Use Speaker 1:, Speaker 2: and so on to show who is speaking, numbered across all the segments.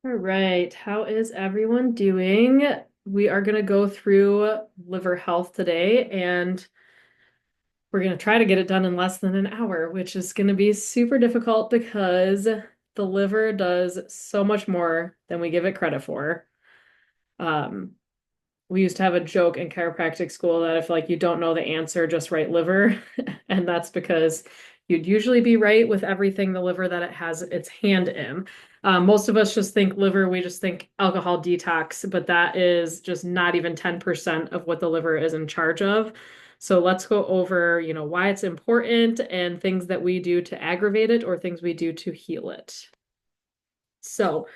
Speaker 1: All right, how is everyone doing? We are going to go through liver health today, and we're going to try to get it done in less than an hour, which is going to be super difficult because the liver does so much more than we give it credit for. Um, we used to have a joke in chiropractic school that if like you don't know the answer, just write liver. And that's because you'd usually be right with everything the liver that it has its hand in. Most of us just think liver, we just think alcohol detox, but that is just not even 10% of what the liver is in charge of. So let's go over, why it's important and things that we do to aggravate it or things we do to heal it. So,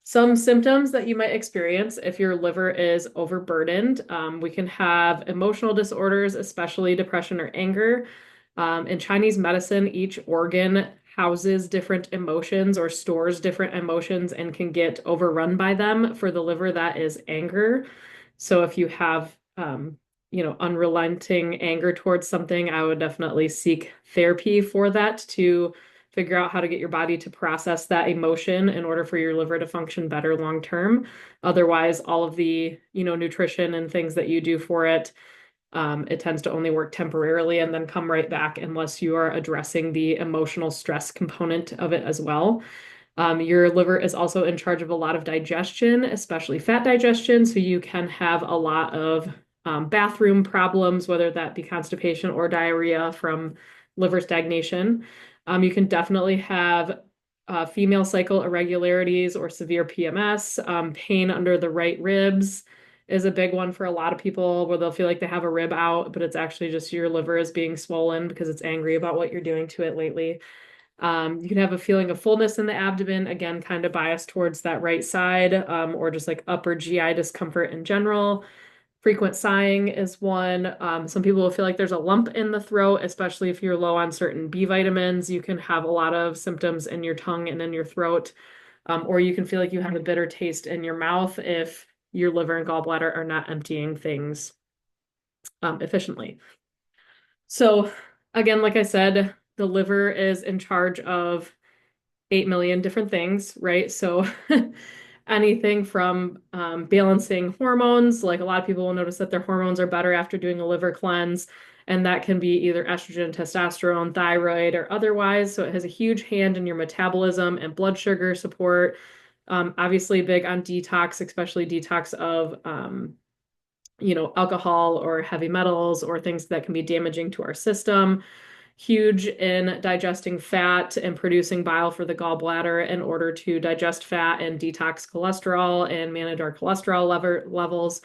Speaker 1: some symptoms that you might experience if your liver is overburdened. We can have emotional disorders, especially depression or anger. In Chinese medicine, each organ houses different emotions or stores different emotions and can get overrun by them. For the liver, that is anger. So if you have, unrelenting anger towards something, I would definitely seek therapy for that to figure out how to get your body to process that emotion in order for your liver to function better long term. Otherwise, all of the, nutrition and things that you do for it, it tends to only work temporarily and then come right back unless you are addressing the emotional stress component of it as well. Your liver is also in charge of a lot of digestion, especially fat digestion. So you can have a lot of bathroom problems, whether that be constipation or diarrhea from liver stagnation. You can definitely have female cycle irregularities or severe PMS. Pain under the right ribs is a big one for a lot of people where they'll feel like they have a rib out, but it's actually just your liver is being swollen because it's angry about what you're doing to it lately. You can have a feeling of fullness in the abdomen, again, kind of biased towards that right side, or just like upper GI discomfort in general. Frequent sighing is one. Some people will feel like there's a lump in the throat, especially if you're low on certain B vitamins. You can have a lot of symptoms in your tongue and in your throat, or you can feel like you have a bitter taste in your mouth if your liver and gallbladder are not emptying things efficiently. So, again, like I said, the liver is in charge of 8 million different things, right? So anything from balancing hormones, like a lot of people will notice that their hormones are better after doing a liver cleanse, and that can be either estrogen, testosterone, thyroid, or otherwise. So it has a huge hand in your metabolism and blood sugar support. Obviously, big on detox, especially detox of alcohol or heavy metals or things that can be damaging to our system. Huge in digesting fat and producing bile for the gallbladder in order to digest fat and detox cholesterol and manage our cholesterol levels.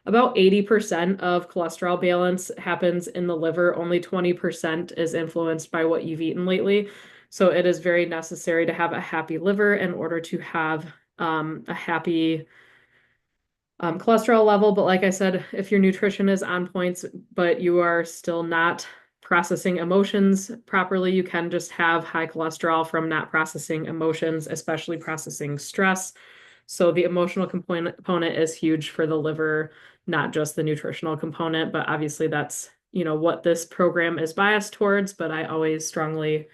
Speaker 1: About 80% of cholesterol balance happens in the liver. Only 20% is influenced by what you've eaten lately. So it is very necessary to have a happy liver in order to have a happy cholesterol level. But like I said, if your nutrition is on points, but you are still not processing emotions properly, you can just have high cholesterol from not processing emotions, especially processing stress. So the emotional component is huge for the liver, not just the nutritional component, but obviously that's, what this program is biased towards, but I always strongly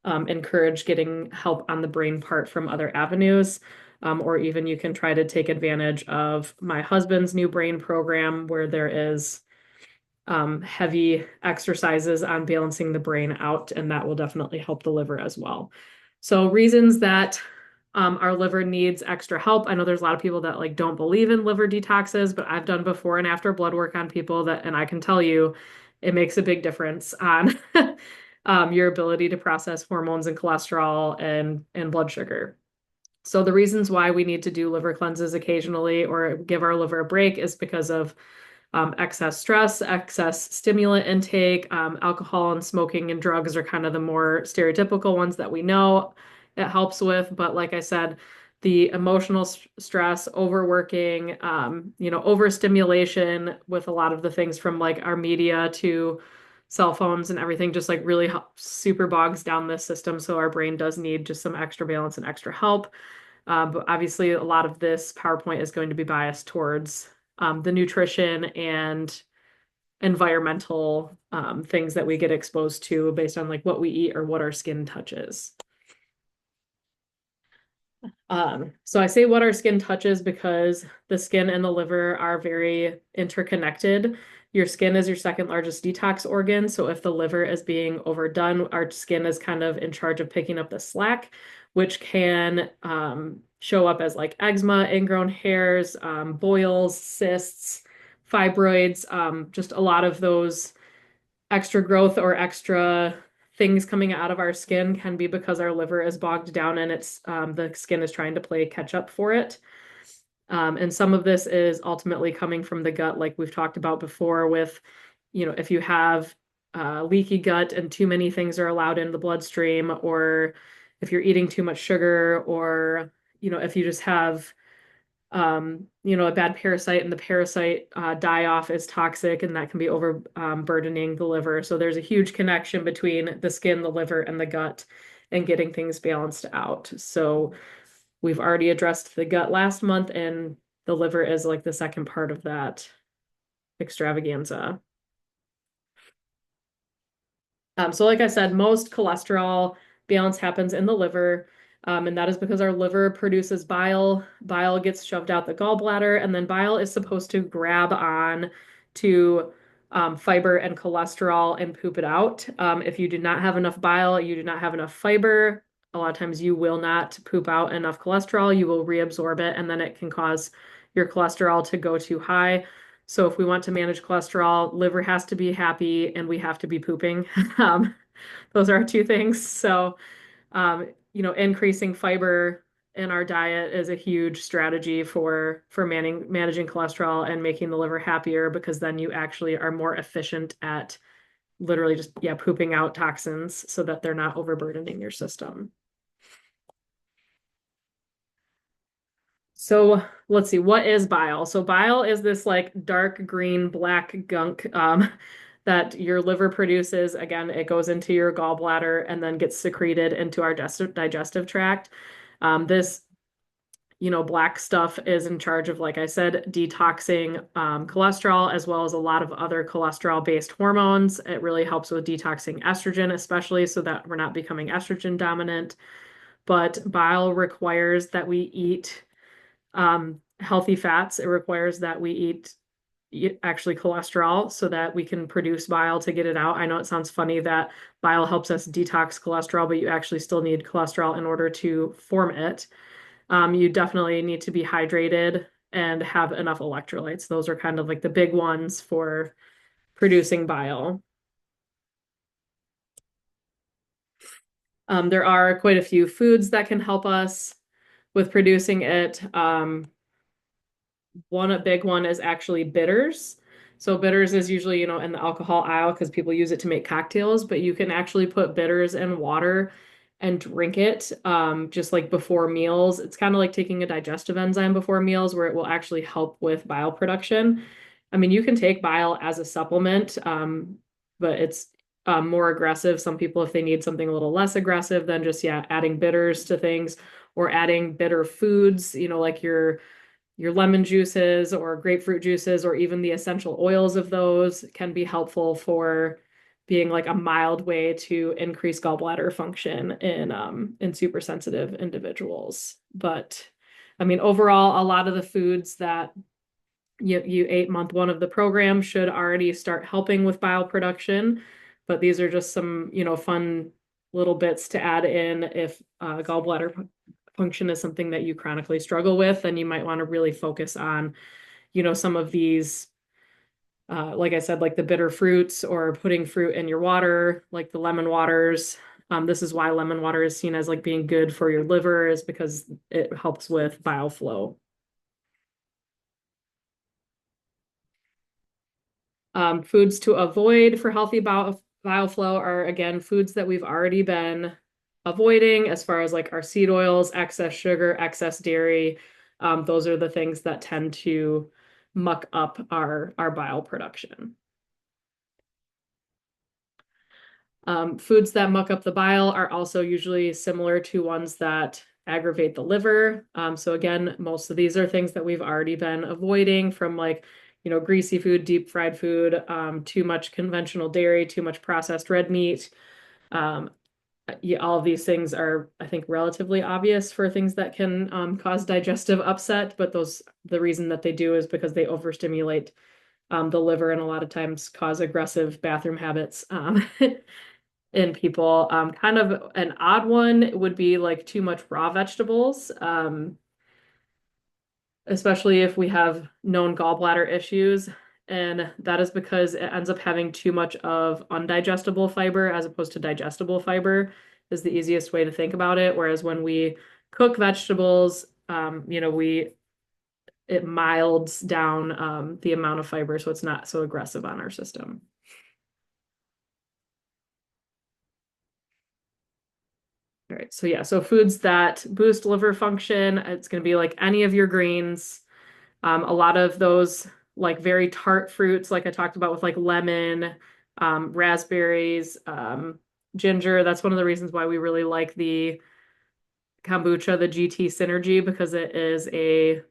Speaker 1: encourage getting help on the brain part from other avenues. Or even you can try to take advantage of my husband's new brain program where there is heavy exercises on balancing the brain out, and that will definitely help the liver as well. So reasons that our liver needs extra help. I know there's a lot of people that like don't believe in liver detoxes, but I've done before and after blood work on people that, and I can tell you it makes a big difference on your ability to process hormones and cholesterol and blood sugar. So the reasons why we need to do liver cleanses occasionally or give our liver a break is because of excess stress, excess stimulant intake, alcohol and smoking and drugs are kind of the more stereotypical ones that we know it helps with. But like I said, the emotional stress, overworking, overstimulation with a lot of the things from like our media to cell phones and everything just like really helps, super bogs down this system. So our brain does need just some extra balance and extra help. But obviously, a lot of this PowerPoint is going to be biased towards the nutrition and environmental things that we get exposed to based on like what we eat or what our skin touches. So I say what our skin touches because the skin and the liver are very interconnected. Your skin is your second largest detox organ. So if the liver is being overdone, our skin is kind of in charge of picking up the slack, which can show up as like eczema, ingrown hairs, boils, cysts, fibroids, just a lot of those extra growth or extra things coming out of our skin can be because our liver is bogged down and it's the skin is trying to play catch up for it. And some of this is ultimately coming from the gut, like we've talked about before, with, if you have leaky gut and too many things are allowed in the bloodstream, or if you're eating too much sugar, or, if you just have a bad parasite and the parasite die off is toxic and that can be over burdening the liver. So there's a huge connection between the skin, the liver, and the gut and getting things balanced out. So we've already addressed the gut last month, and the liver is like the second part of that extravaganza. So like I said, most cholesterol balance happens in the liver, and that is because our liver produces bile. Bile gets shoved out the gallbladder, and then bile is supposed to grab on to fiber and cholesterol and poop it out. If you do not have enough bile, you do not have enough fiber. A lot of times you will not poop out enough cholesterol. You will reabsorb it, and then it can cause your cholesterol to go too high. So if we want to manage cholesterol, liver has to be happy and we have to be pooping. Um, those are our two things. So, increasing fiber in our diet is a huge strategy for managing cholesterol and making the liver happier, because then you actually are more efficient at literally just, yeah, pooping out toxins so that they're not overburdening your system. So let's see, what is bile? So bile is this like dark green, black gunk that your liver produces. Again, it goes into your gallbladder and then gets secreted into our digestive tract. This, black stuff is in charge of, like I said, detoxing cholesterol as well as a lot of other cholesterol-based hormones. It really helps with detoxing estrogen, especially so that we're not becoming estrogen dominant. But bile requires that we eat healthy fats. It requires that we eat actually cholesterol so that we can produce bile to get it out. I know it sounds funny that bile helps us detox cholesterol, but you actually still need cholesterol in order to form it. You definitely need to be hydrated and have enough electrolytes. Those are kind of like the big ones for producing bile. There are quite a few foods that can help us with producing it. A big one is actually bitters. So bitters is usually, in the alcohol aisle because people use it to make cocktails, but you can actually put bitters in water and drink it just like before meals. It's kind of like taking a digestive enzyme before meals where it will actually help with bile production. I mean, you can take bile as a supplement, but it's more aggressive. Some people, if they need something a little less aggressive, than just, yeah, adding bitters to things or adding bitter foods, like your lemon juices or grapefruit juices or even the essential oils of those can be helpful for being like a mild way to increase gallbladder function in super sensitive individuals. But I mean, overall, a lot of the foods that you ate month one of the program should already start helping with bile production. But these are just some, fun little bits to add in if gallbladder function is something that you chronically struggle with, then you might want to really focus on, some of these, like I said, like the bitter fruits or putting fruit in your water, like the lemon waters. This is why lemon water is seen as like being good for your liver, is because it helps with bile flow. Foods to avoid for healthy bile flow are, again, foods that we've already been avoiding, as far as like our seed oils, excess sugar, excess dairy. Those are the things that tend to muck up our bile production. Foods that muck up the bile are also usually similar to ones that aggravate the liver. So again, most of these are things that we've already been avoiding, from like, greasy food, deep fried food, too much conventional dairy, too much processed red meat, um, yeah, all of these things are, I think, relatively obvious for things that can cause digestive upset, but the reason that they do is because they overstimulate the liver and a lot of times cause aggressive bathroom habits in people. Kind of an odd one would be like too much raw vegetables, especially if we have known gallbladder issues. And that is because it ends up having too much of undigestible fiber as opposed to digestible fiber is the easiest way to think about it. Whereas when we cook vegetables, it milds down the amount of fiber so it's not so aggressive on our system. All right, so yeah, so foods that boost liver function, it's going to be like any of your greens. A lot of those like very tart fruits, like I talked about with like lemon, raspberries, ginger. That's one of the reasons why we really like the kombucha, the GT Synergy, because it is a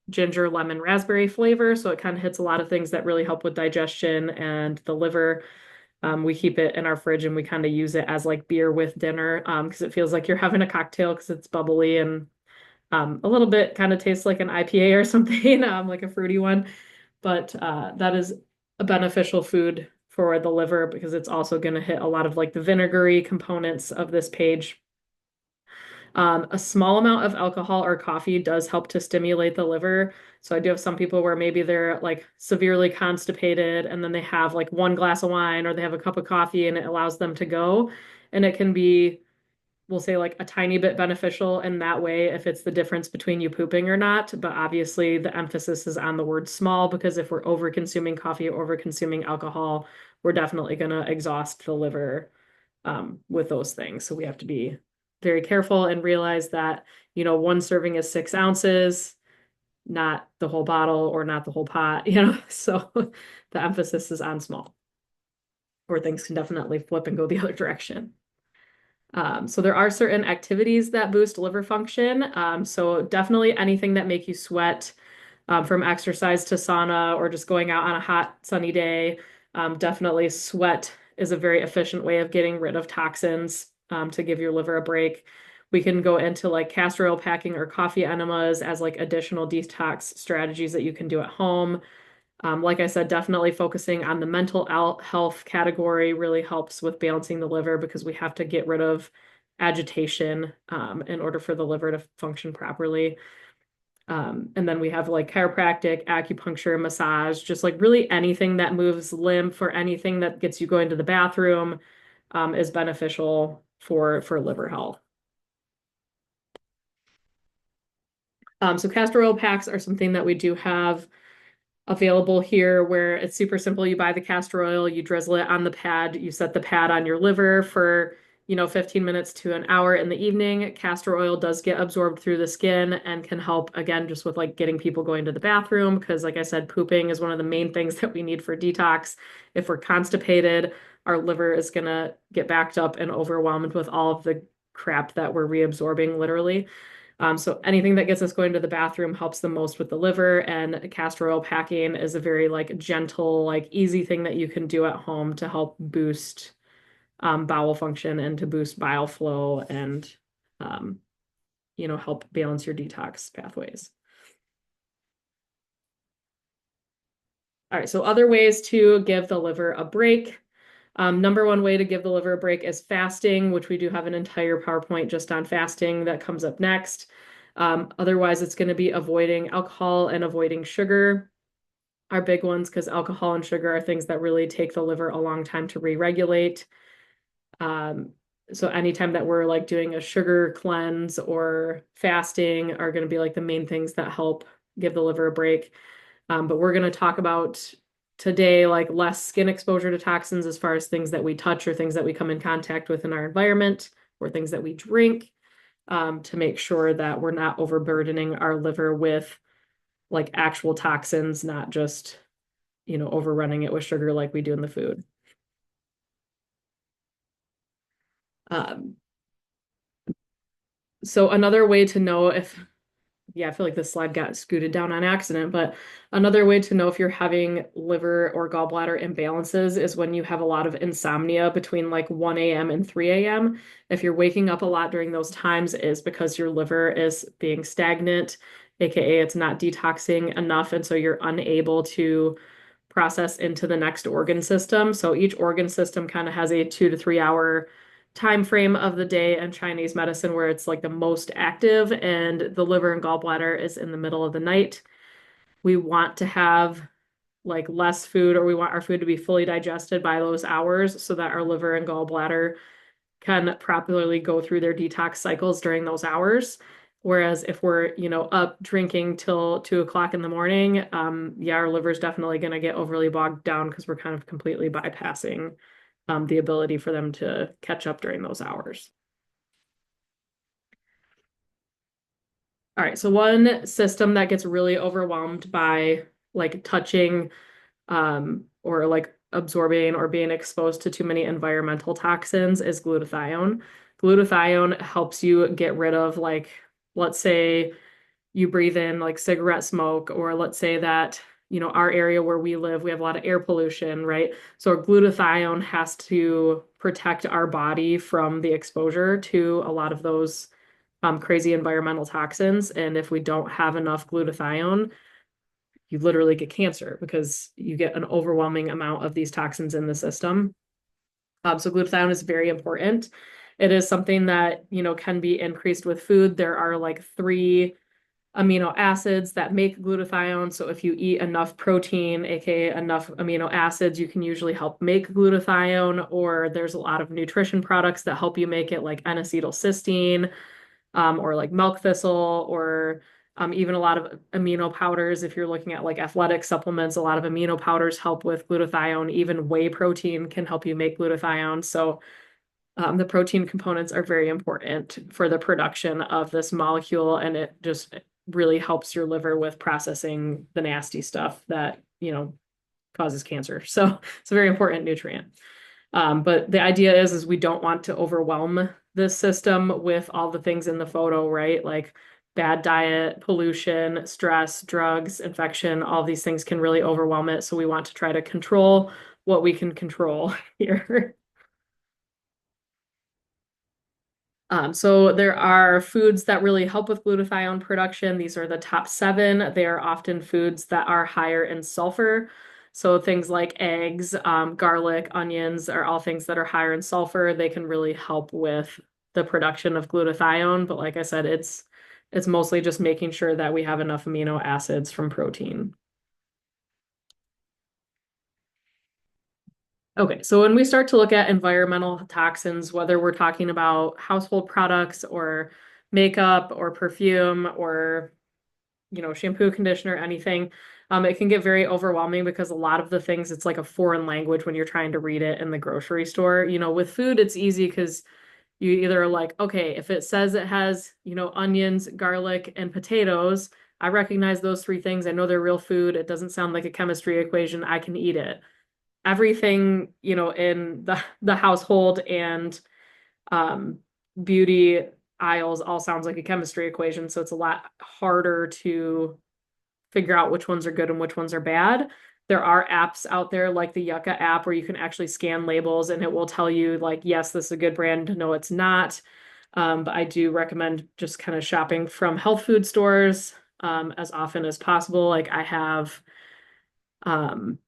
Speaker 1: ginger, lemon, raspberry flavor. So it kind of hits a lot of things that really help with digestion and the liver. We keep it in our fridge and we kind of use it as like beer with dinner because it feels like you're having a cocktail because it's bubbly and a little bit kind of tastes like an IPA or something, like a fruity one. But that is a beneficial food for the liver because it's also going to hit a lot of like the vinegary components of this page. A small amount of alcohol or coffee does help to stimulate the liver. So I do have some people where maybe they're like severely constipated and then they have like one glass of wine or they have a cup of coffee and it allows them to go. And it can be, we'll say like a tiny bit beneficial in that way if it's the difference between you pooping or not. But obviously the emphasis is on the word small because if we're over consuming coffee or over consuming alcohol, we're definitely going to exhaust the liver with those things. So we have to be very careful and realize that, one serving is 6 ounces, not the whole bottle or not the whole pot, So the emphasis is on small, or things can definitely flip and go the other direction. So there are certain activities that boost liver function. So definitely anything that make you sweat, from exercise to sauna or just going out on a hot sunny day. Definitely sweat is a very efficient way of getting rid of toxins, to give your liver a break. We can go into like castor oil packing or coffee enemas as like additional detox strategies that you can do at home. Like I said, definitely focusing on the mental health category really helps with balancing the liver because we have to get rid of agitation in order for the liver to function properly. And then we have like chiropractic, acupuncture, massage, just like really anything that moves lymph or anything that gets you going to the bathroom is beneficial for liver health. So castor oil packs are something that we do have available here where it's super simple. You buy the castor oil, you drizzle it on the pad, you set the pad on your liver for, 15 minutes to an hour in the evening. Castor oil does get absorbed through the skin and can help again just with like getting people going to the bathroom because like I said, pooping is one of the main things that we need for detox. If we're constipated, our liver is gonna get backed up and overwhelmed with all of the crap that we're reabsorbing literally. So anything that gets us going to the bathroom helps the most with the liver, and castor oil packing is a very like gentle, like easy thing that you can do at home to help boost bowel function and to boost bile flow and um, help balance your detox pathways. All right, so other ways to give the liver a break. Number one way to give the liver a break is fasting, which we do have an entire PowerPoint just on fasting that comes up next. Otherwise, it's going to be avoiding alcohol and avoiding sugar are big ones because alcohol and sugar are things that really take the liver a long time to re-regulate. Um, so anytime that we're like doing a sugar cleanse or fasting are going to be like the main things that help give the liver a break. But we're going to talk about today like less skin exposure to toxins as far as things that we touch or things that we come in contact with in our environment or things that we drink, to make sure that we're not overburdening our liver with like actual toxins, not just, overrunning it with sugar like we do in the food. Um, so another way to know if yeah, I feel like this slide got scooted down on accident, but another way to know if you're having liver or gallbladder imbalances is when you have a lot of insomnia between like 1 a.m. and 3 a.m. If you're waking up a lot during those times is because your liver is being stagnant, aka it's not detoxing enough, and so you're unable to process into the next organ system. So each organ system kind of has a 2 to 3 hour time frame of the day in Chinese medicine where it's like the most active, and the liver and gallbladder is in the middle of the night. We want to have like less food, or we want our food to be fully digested by those hours so that our liver and gallbladder can properly go through their detox cycles during those hours. Whereas if we're, up drinking till 2 o'clock in the morning, yeah, our liver's definitely going to get overly bogged down because we're kind of completely bypassing the ability for them to catch up during those hours. All right, so one system that gets really overwhelmed by like touching or like absorbing or being exposed to too many environmental toxins is glutathione. Glutathione helps you get rid of like, let's say you breathe in like cigarette smoke, or let's say that, our area where we live, we have a lot of air pollution, right? So glutathione has to protect our body from the exposure to a lot of those crazy environmental toxins. And if we don't have enough glutathione, you literally get cancer because you get an overwhelming amount of these toxins in the system. So glutathione is very important. It is something that, can be increased with food. There are like 3 amino acids that make glutathione. So if you eat enough protein, aka enough amino acids, you can usually help make glutathione, or there's a lot of nutrition products that help you make it like N-acetylcysteine, or like milk thistle, or even a lot of amino powders. If you're looking at like athletic supplements, a lot of amino powders help with glutathione. Even whey protein can help you make glutathione. So the protein components are very important for the production of this molecule, and it just really helps your liver with processing the nasty stuff that, causes cancer. So it's a very important nutrient. But the idea is we don't want to overwhelm this system with all the things in the photo, right? Like bad diet, pollution, stress, drugs, infection, all these things can really overwhelm it. So we want to try to control what we can control here. So there are foods that really help with glutathione production. These are the top 7. They are often foods that are higher in sulfur. So things like eggs, garlic, onions are all things that are higher in sulfur. They can really help with the production of glutathione. But like I said, it's mostly just making sure that we have enough amino acids from protein. Okay, so when we start to look at environmental toxins, whether we're talking about household products or makeup or perfume or, shampoo, conditioner, anything, it can get very overwhelming because a lot of the things, it's like a foreign language when you're trying to read it in the grocery store. With food, it's easy because you either are like, okay, if it says it has, onions, garlic, and potatoes, I recognize those 3 things. I know they're real food. It doesn't sound like a chemistry equation. I can eat it. Everything, in the household and um, beauty aisles all sounds like a chemistry equation. So it's a lot harder to figure out which ones are good and which ones are bad. There are apps out there like the Yucca app where you can actually scan labels and it will tell you like, yes, this is a good brand. No, it's not. But I do recommend just kind of shopping from health food stores as often as possible. Like I have um,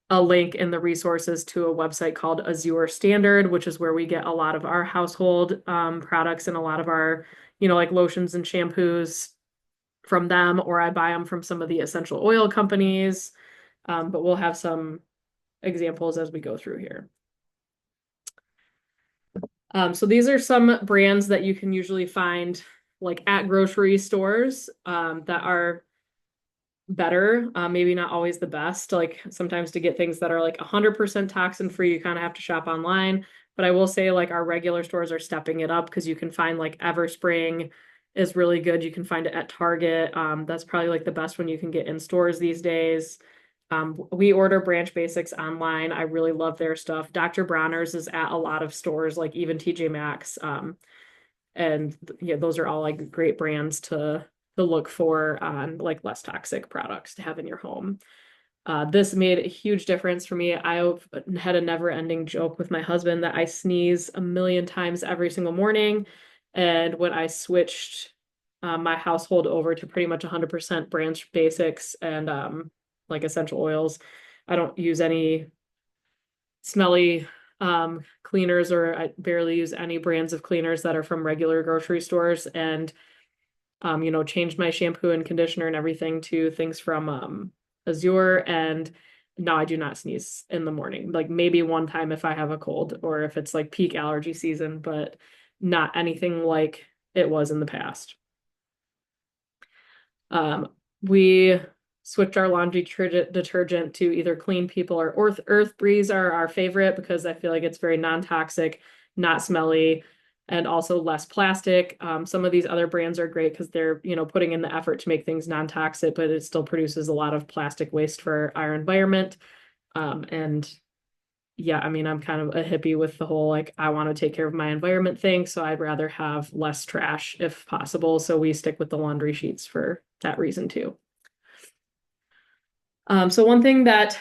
Speaker 1: a link in the resources to a website called Azure Standard, which is where we get a lot of our household products and a lot of our, like lotions and shampoos from them, or I buy them from some of the essential oil companies. But we'll have some examples as we go through here. So these are some brands that you can usually find like at grocery stores that are better, maybe not always the best. Like sometimes to get things that are like 100% toxin free, you kind of have to shop online. But I will say like our regular stores are stepping it up because you can find like Everspring is really good. You can find it at Target. That's probably like the best one you can get in stores these days. We order Branch Basics online. I really love their stuff. Dr. Bronner's is at a lot of stores, like even TJ Maxx. And yeah, those are all like great brands to to look for on like less toxic products to have in your home. This made a huge difference for me. I had a never-ending joke with my husband that I sneeze a million times every single morning. And when I switched my household over to pretty much 100% Branch Basics and like essential oils, I don't use any smelly cleaners, or I barely use any brands of cleaners that are from regular grocery stores. And changed my shampoo and conditioner and everything to things from Azure. And now I do not sneeze in the morning. Like maybe one time if I have a cold or if it's like peak allergy season, but not anything like it was in the past. We switched our laundry detergent to either Clean People or Earth Breeze are our favorite because I feel like it's very non-toxic, not smelly, and also less plastic. Some of these other brands are great because they're, putting in the effort to make things non-toxic, but it still produces a lot of plastic waste for our environment. And yeah, I mean, I'm kind of a hippie with the whole like I want to take care of my environment thing, so I'd rather have less trash if possible. So we stick with the laundry sheets for that reason too. So one thing that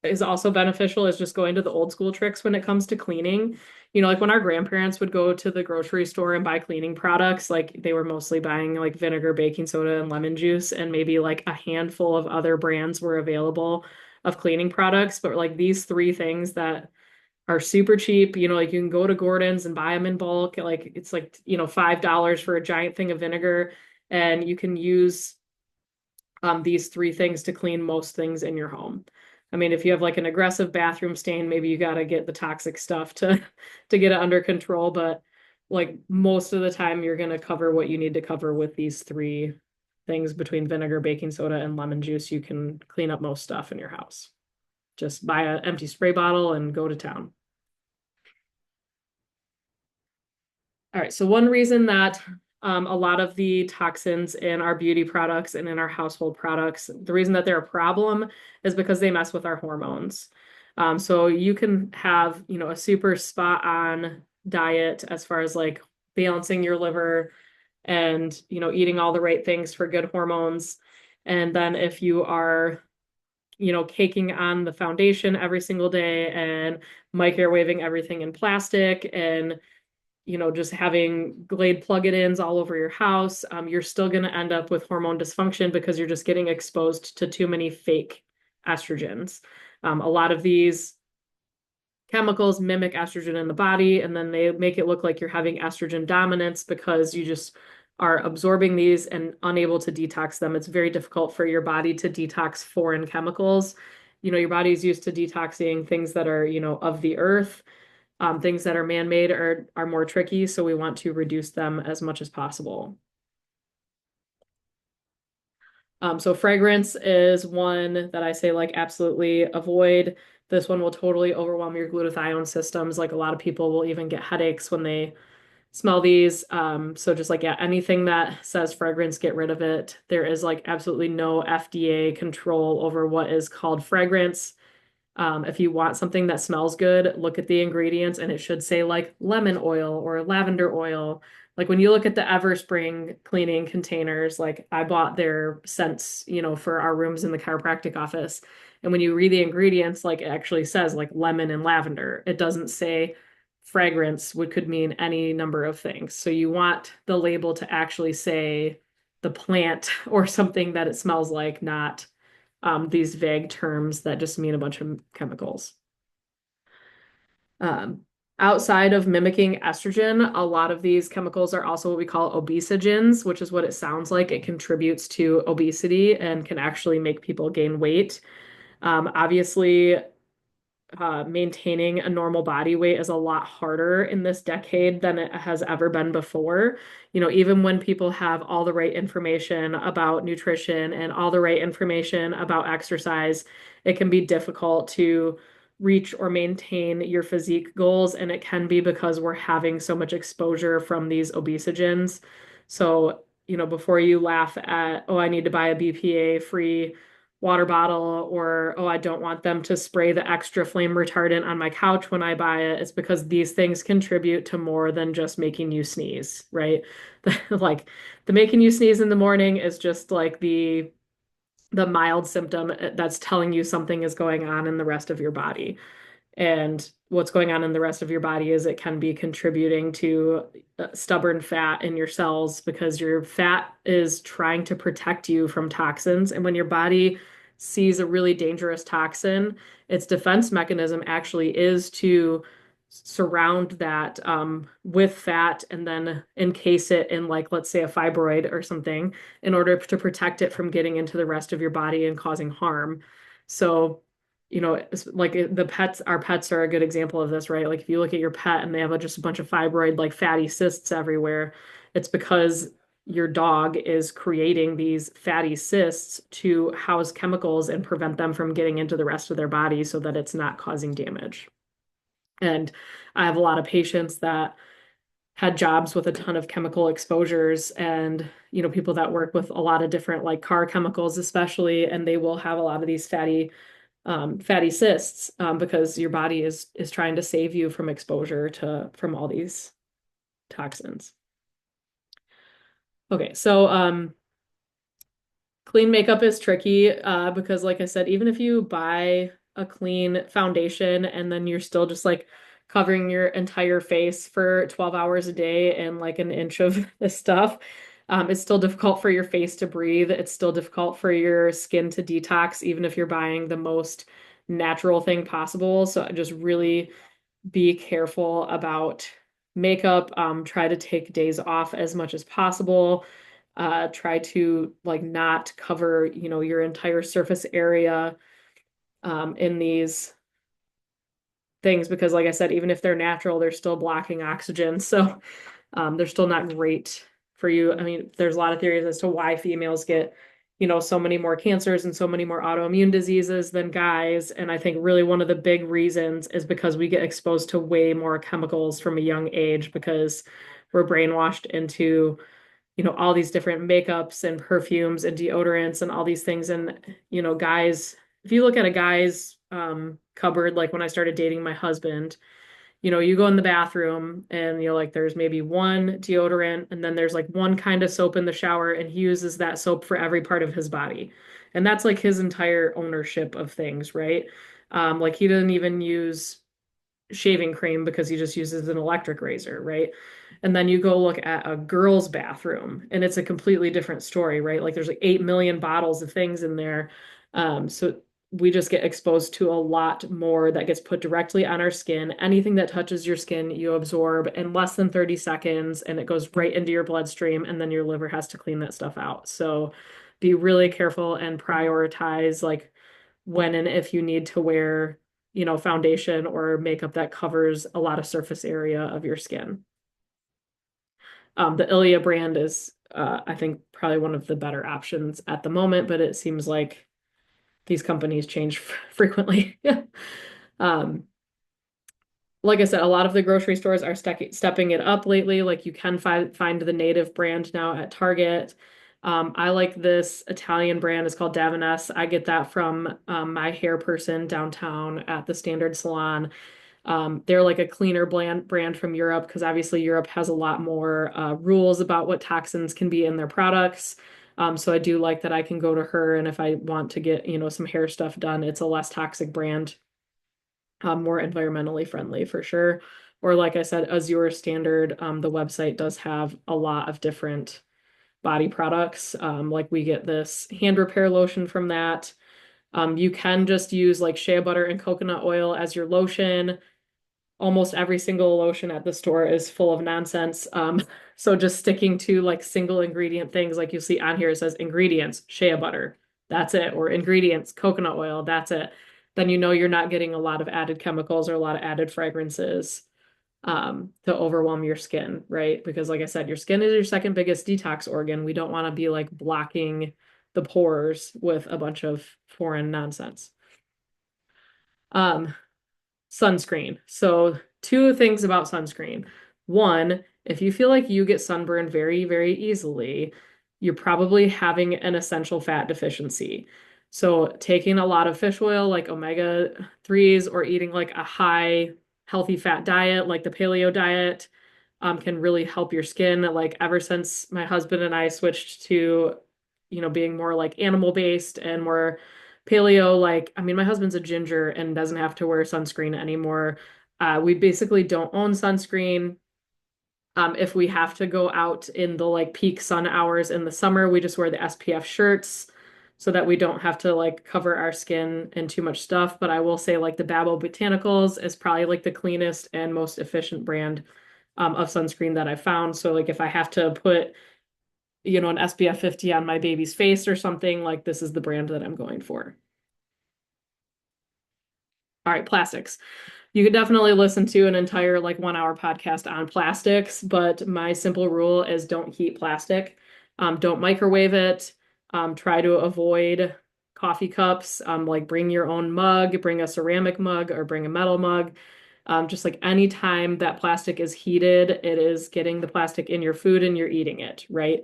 Speaker 1: is also beneficial is just going to the old school tricks when it comes to cleaning. Like when our grandparents would go to the grocery store and buy cleaning products, like they were mostly buying like vinegar, baking soda, and lemon juice, and maybe like a handful of other brands were available of cleaning products. But like these three things that are super cheap, like you can go to Gordon's and buy them in bulk. Like it's like, $5 for a giant thing of vinegar, and you can use these three things to clean most things in your home. I mean, if you have like an aggressive bathroom stain, maybe you got to get the toxic stuff to get it under control. But like most of the time, you're going to cover what you need to cover with these three things between vinegar, baking soda, and lemon juice. You can clean up most stuff in your house. Just buy an empty spray bottle and go to town. All right, so one reason that a lot of the toxins in our beauty products and in our household products, the reason that they're a problem is because they mess with our hormones. So you can have, a super spot on diet as far as like balancing your liver and, eating all the right things for good hormones. And then if you are, caking on the foundation every single day and microwaving everything in plastic and just having Glade plug-it-ins all over your house, you're still going to end up with hormone dysfunction because you're just getting exposed to too many fake estrogens. A lot of these chemicals mimic estrogen in the body, and then they make it look like you're having estrogen dominance because you just are absorbing these and unable to detox them. It's very difficult for your body to detox foreign chemicals. Your body's used to detoxing things that are, of the earth. Things that are man-made are more tricky, so we want to reduce them as much as possible. So fragrance is one that I say like absolutely avoid. This one will totally overwhelm your glutathione systems. Like a lot of people will even get headaches when they smell these. So just like, yeah, anything that says fragrance, get rid of it. There is like absolutely no FDA control over what is called fragrance. If you want something that smells good, look at the ingredients and it should say like lemon oil or lavender oil. Like when you look at the Everspring cleaning containers, like I bought their scents, for our rooms in the chiropractic office. And when you read the ingredients, like it actually says like lemon and lavender. It doesn't say fragrance, which could mean any number of things. So you want the label to actually say the plant or something that it smells like, not these vague terms that just mean a bunch of chemicals. Um, Outside of mimicking estrogen, a lot of these chemicals are also what we call obesogens, which is what it sounds like. It contributes to obesity and can actually make people gain weight. Obviously, maintaining a normal body weight is a lot harder in this decade than it has ever been before. Even when people have all the right information about nutrition and all the right information about exercise, it can be difficult to reach or maintain your physique goals. And it can be because we're having so much exposure from these obesogens. So, before you laugh at, oh, I need to buy a BPA free water bottle, or oh, I don't want them to spray the extra flame retardant on my couch when I buy it. It's because these things contribute to more than just making you sneeze, right? Like the making you sneeze in the morning is just like the mild symptom that's telling you something is going on in the rest of your body. And what's going on in the rest of your body is it can be contributing to stubborn fat in your cells because your fat is trying to protect you from toxins. And when your body sees a really dangerous toxin, its defense mechanism actually is to surround that with fat and then encase it in, like, let's say a fibroid or something, in order to protect it from getting into the rest of your body and causing harm. So, like the pets, our pets are a good example of this, right? Like if you look at your pet and they have just a bunch of fibroid, like fatty cysts everywhere, it's because your dog is creating these fatty cysts to house chemicals and prevent them from getting into the rest of their body so that it's not causing damage. And I have a lot of patients that had jobs with a ton of chemical exposures and, people that work with a lot of different like car chemicals, especially, and they will have a lot of these fatty cysts because your body is trying to save you from exposure to from all these toxins. Okay, so clean makeup is tricky because, like I said, even if you buy a clean foundation and then you're still just like covering your entire face for 12 hours a day and like an inch of this stuff, it's still difficult for your face to breathe. It's still difficult for your skin to detox, even if you're buying the most natural thing possible. So just really be careful about makeup. Try to take days off as much as possible. Try to like not cover, your entire surface area in these things because, like I said, even if they're natural, they're still blocking oxygen. So they're still not great for you. I mean, there's a lot of theories as to why females get, so many more cancers and so many more autoimmune diseases than guys. And I think really one of the big reasons is because we get exposed to way more chemicals from a young age because we're brainwashed into, all these different makeups and perfumes and deodorants and all these things. And, guys, if you look at a guy's cupboard, like when I started dating my husband, you go in the bathroom and like there's maybe one deodorant and then there's like one kind of soap in the shower and he uses that soap for every part of his body. And that's like his entire ownership of things, right? Like he doesn't even use shaving cream because he just uses an electric razor, right? And then you go look at a girl's bathroom and it's a completely different story, right? Like there's like 8 million bottles of things in there. So we just get exposed to a lot more that gets put directly on our skin. Anything that touches your skin, you absorb in less than 30 seconds and it goes right into your bloodstream and then your liver has to clean that stuff out. So be really careful and prioritize like when and if you need to wear, foundation or makeup that covers a lot of surface area of your skin. The Ilia brand is, I think, probably one of the better options at the moment, but it seems like these companies change frequently. Um, like I said, a lot of the grocery stores are stepping it up lately. Like you can find the native brand now at Target. I like this Italian brand. It's called Davines. I get that from my hair person downtown at the Standard Salon. They're like a cleaner brand from Europe because obviously Europe has a lot more rules about what toxins can be in their products. So I do like that I can go to her, and if I want to get, some hair stuff done, it's a less toxic brand, more environmentally friendly for sure. Or like I said, Azure Standard, the website does have a lot of different body products. Like we get this hand repair lotion from that. You can just use like shea butter and coconut oil as your lotion. Almost every single lotion at the store is full of nonsense. So just sticking to like single ingredient things, like you see on here, it says ingredients, shea butter, that's it, or ingredients, coconut oil, that's it. Then you're not getting a lot of added chemicals or a lot of added fragrances to overwhelm your skin, right? Because like I said, your skin is your second biggest detox organ. We don't want to be like blocking the pores with a bunch of foreign nonsense. Um, Sunscreen. So, two things about sunscreen. One, if you feel like you get sunburned very, very easily, you're probably having an essential fat deficiency. So taking a lot of fish oil, like omega-3s, or eating like a high healthy fat diet, like the paleo diet, can really help your skin. Like ever since my husband and I switched to, being more like animal based and more paleo, like, I mean, my husband's a ginger and doesn't have to wear sunscreen anymore. We basically don't own sunscreen. If we have to go out in the like peak sun hours in the summer, we just wear the SPF shirts so that we don't have to like cover our skin in too much stuff. But I will say like the Babel Botanicals is probably like the cleanest and most efficient brand of sunscreen that I found. So like if I have to put, an SPF 50 on my baby's face or something, like this is the brand that I'm going for. All right, plastics. You could definitely listen to an entire like 1 hour podcast on plastics, but my simple rule is don't heat plastic. Don't microwave it. Try to avoid coffee cups. Like bring your own mug, bring a ceramic mug or bring a metal mug. Just like any time that plastic is heated, it is getting the plastic in your food and you're eating it, right?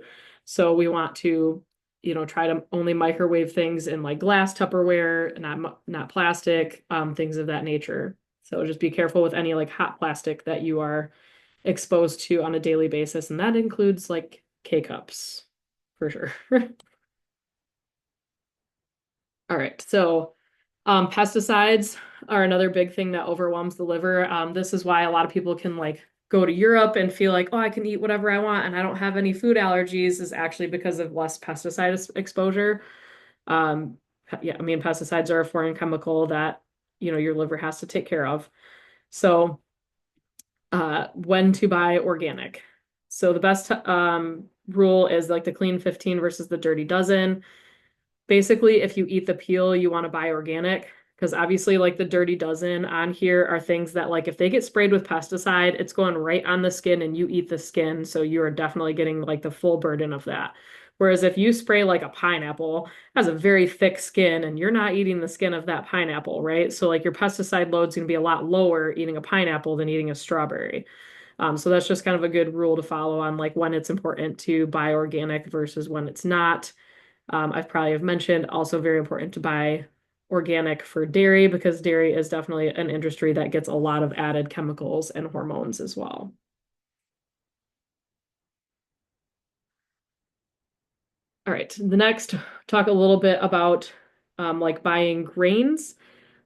Speaker 1: So we want to, try to only microwave things in like glass Tupperware, not plastic, things of that nature. So just be careful with any like hot plastic that you are exposed to on a daily basis, and that includes like K-cups for sure. All right, so pesticides are another big thing that overwhelms the liver. This is why a lot of people can like go to Europe and feel like, oh, I can eat whatever I want and I don't have any food allergies, is actually because of less pesticide exposure. Um, yeah, I mean, pesticides are a foreign chemical that, your liver has to take care of. So, when to buy organic. So the best rule is like the clean 15 versus the dirty dozen. Basically, if you eat the peel, you want to buy organic because obviously, like the dirty dozen on here are things that, like, if they get sprayed with pesticide, it's going right on the skin and you eat the skin. So you are definitely getting like the full burden of that. Whereas if you spray like a pineapple, it has a very thick skin and you're not eating the skin of that pineapple, right? So, like, your pesticide load's going to be a lot lower eating a pineapple than eating a strawberry. So that's just kind of a good rule to follow on like when it's important to buy organic versus when it's not. I've probably have mentioned also very important to buy organic for dairy because dairy is definitely an industry that gets a lot of added chemicals and hormones as well. All right, the next, talk a little bit about like buying grains.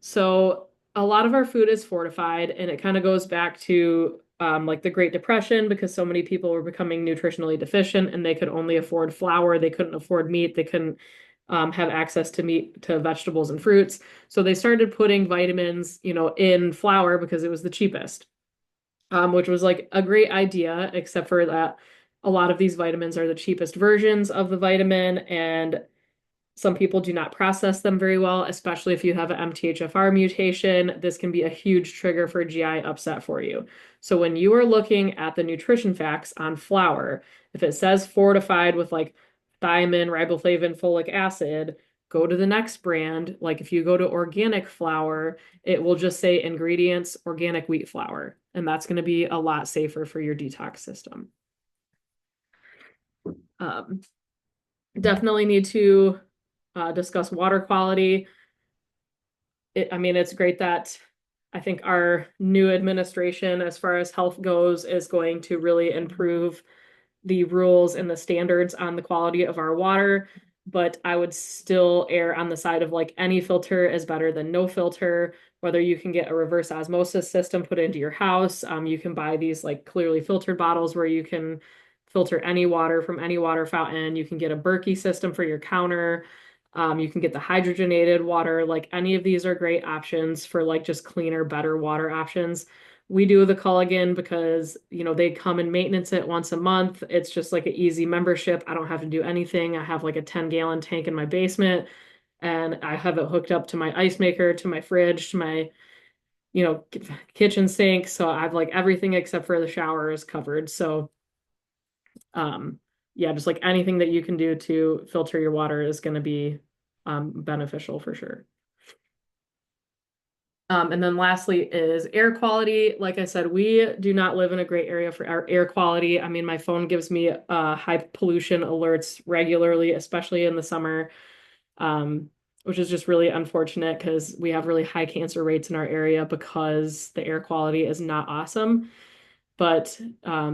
Speaker 1: So a lot of our food is fortified, and it kind of goes back to like the Great Depression because so many people were becoming nutritionally deficient and they could only afford flour, they couldn't afford meat, they couldn't have access to meat, to vegetables and fruits. So they started putting vitamins, in flour because it was the cheapest, which was like a great idea, except for that a lot of these vitamins are the cheapest versions of the vitamin, and some people do not process them very well, especially if you have an MTHFR mutation. This can be a huge trigger for GI upset for you. So when you are looking at the nutrition facts on flour, if it says fortified with like thiamine, riboflavin, folic acid, go to the next brand. Like if you go to organic flour, it will just say ingredients, organic wheat flour, and that's going to be a lot safer for your detox system. Um, Definitely need to discuss water quality. I mean, it's great that I think our new administration, as far as health goes, is going to really improve the rules and the standards on the quality of our water. But I would still err on the side of like any filter is better than no filter. Whether you can get a reverse osmosis system put into your house, you can buy these like clearly filtered bottles where you can filter any water from any water fountain. You can get a Berkey system for your counter. You can get the hydrogenated water. Like any of these are great options for like just cleaner, better water options. We do the Culligan because, they come and maintenance it once a month. It's just like an easy membership. I don't have to do anything. I have like a 10-gallon tank in my basement and I have it hooked up to my ice maker, to my fridge, to my, kitchen sink. So I've like everything except for the shower is covered. So, um, yeah, just like anything that you can do to filter your water is going to be beneficial for sure. And then lastly is air quality. Like I said, we do not live in a great area for our air quality. I mean, my phone gives me high pollution alerts regularly, especially in the summer. Um, which is just really unfortunate because we have really high cancer rates in our area because the air quality is not awesome. But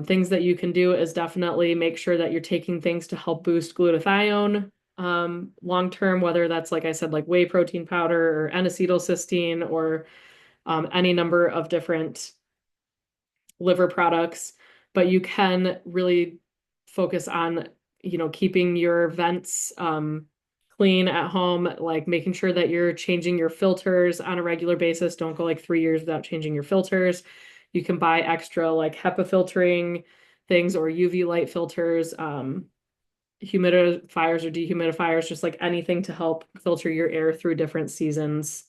Speaker 1: things that you can do is definitely make sure that you're taking things to help boost glutathione long term, whether that's, like I said, like whey protein powder or N-acetylcysteine or any number of different liver products. But you can really focus on, keeping your vents clean at home, like making sure that you're changing your filters on a regular basis. Don't go like 3 years without changing your filters. You can buy extra like HEPA filtering things or UV light filters, humidifiers or dehumidifiers, just like anything to help filter your air through different seasons,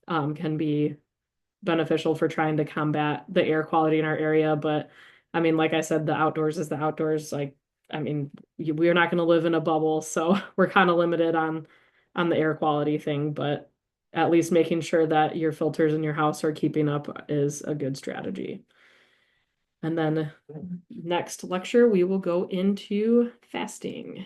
Speaker 1: can be beneficial for trying to combat the air quality in our area. But I mean, like I said, the outdoors is the outdoors. Like, I mean, we're not going to live in a bubble, so we're kind of limited on the air quality thing, but at least making sure that your filters in your house are keeping up is a good strategy. And then next lecture, we will go into fasting.